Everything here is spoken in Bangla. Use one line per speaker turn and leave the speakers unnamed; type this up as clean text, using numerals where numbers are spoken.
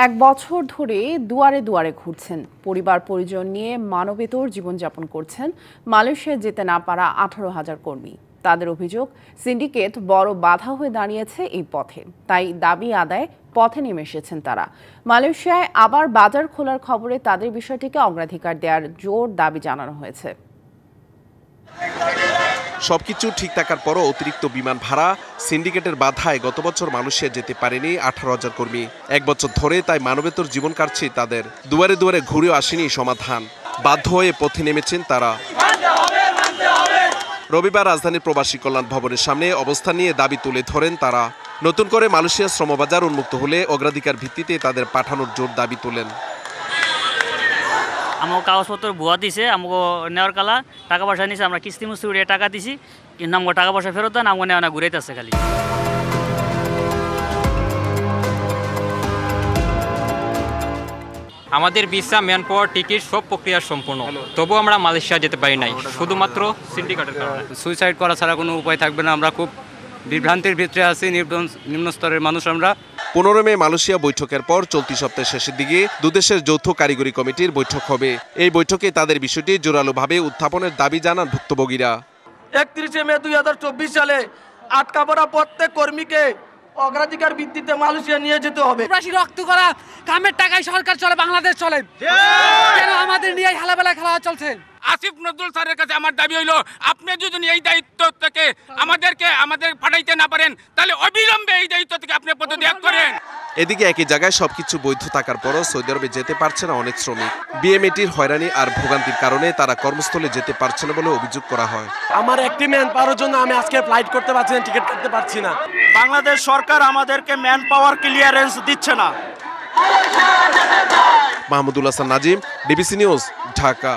এক বছর ধরে দুয়ারে দুয়ারে ঘুরছেন, পরিবার পরিজন নিয়ে মানবেতর জীবনযাপন করছেন মালয়েশিয়ায় যেতে না পারা 18,000 কর্মী। তাদের অভিযোগ, সিন্ডিকেট বড় বাধা হয়ে দাঁড়িয়েছে এই পথে, তাই দাবি আদায় পথে নেমে এসেছেন তারা। মালয়েশিয়ায় আবার বাজার খোলার খবরে তাদের বিষয়টিকে অগ্রাধিকার দেওয়ার জোর দাবি জানানো হয়েছে।
সবকিছু ঠিক থাকার পরও অতিরিক্ত বিমান ভাড়া, সিন্ডিকেটের বাধায় গত বছর মালয়েশিয়া যেতে পারেনি 18,000 কর্মী। এক বছর ধরে তাই মানবেতর জীবন কাটছে তাদের। দুয়ারে দুয়ারে ঘুরেও আসেনি সমাধান, বাধ্য হয়ে পথে নেমেছেন তারা। রবিবার রাজধানীর প্রবাসী কল্যাণ ভবনের সামনে অবস্থান নিয়ে দাবি তুলে ধরেন তারা। নতুন করে মালয়েশিয়ার শ্রমবাজার উন্মুক্ত হলে অগ্রাধিকার ভিত্তিতে তাদের পাঠানোর জোর দাবি তোলেন।
আমাকে কাগজপত্র ভুয়া দিছে, আমাকে নেওয়ার কালা টাকা পয়সা নিছে, আমরা কিস্তি মুস্তি উড়িয়ে টাকা দিছি, কিন্তু আমাকে টাকা পয়সা ফেরত দেন, আমাকে নেওয়া না ঘুরাইতেছে খালি।
আমাদের ভিসা, ম্যান পাওয়ার, টিকিট সব প্রক্রিয়া সম্পূর্ণ, তবু আমরা মালয়েশিয়া যেতে পারি নাই শুধুমাত্র সিন্ডিকেটের কারণে।
সুইসাইড করা ছাড়া কোনো উপায় থাকবে না। আমরা খুব বিভ্রান্তির ভিতরে আছি, নিম্ন স্তরের মানুষ আমরা।
15 মে মালয়েশিয়া বৈঠকের পর চলতি সপ্তাহের শেষের দিকে দুদেশের যৌথ কারিগরি কমিটির বৈঠক হবে। এই বৈঠকে তাদের বিষয়টি জোরালোভাবে উত্থাপনের দাবি জানান ভুক্তভোগীরা।
31 মে 2024 সালে আটকা পড়া প্রত্যেক কর্মীকে অগ্রাধিকার ভিত্তিতে মালয়েশিয়া নিয়ে যেতে হবে।
প্রবাসী রক্ত করা কামের টাকায় সরকার চলে, বাংলাদেশ চলে, কেন আমাদের নিয়ে হেলাবেলা খেলা চলছে?
আসিফ নজরুল স্যারের কাছে আমার দাবি হইল, আপনি যদি এই দায়িত্ব থেকে আমাদের পাঠাইতে না পারেন, তাহলে অবিলম্বে এই দায়িত্ব থেকে আপনি পদত্যাগ করেন।
এদিকে একই জায়গায় সবকিছু বৈধ থাকার পরও সৌদি আরবে যেতে পারছে না অনেক শ্রমিক। বিএমএটির হয়রানি আর ভোগান্তির কারণে তারা কর্মস্থলে যেতে পারছে না বলে অভিযোগ করা হয়।
আমার একটি ম্যান পাওয়ার জন্য আমি আজকে ফ্লাইট করতে পারছি না, টিকিট কাটতে পারছি না।
বাংলাদেশ সরকার আমাদেরকে ম্যান পাওয়ার ক্লিয়ারেন্স দিচ্ছে না।
Mahmudul Hasan Nazim, DBC news, Dhaka.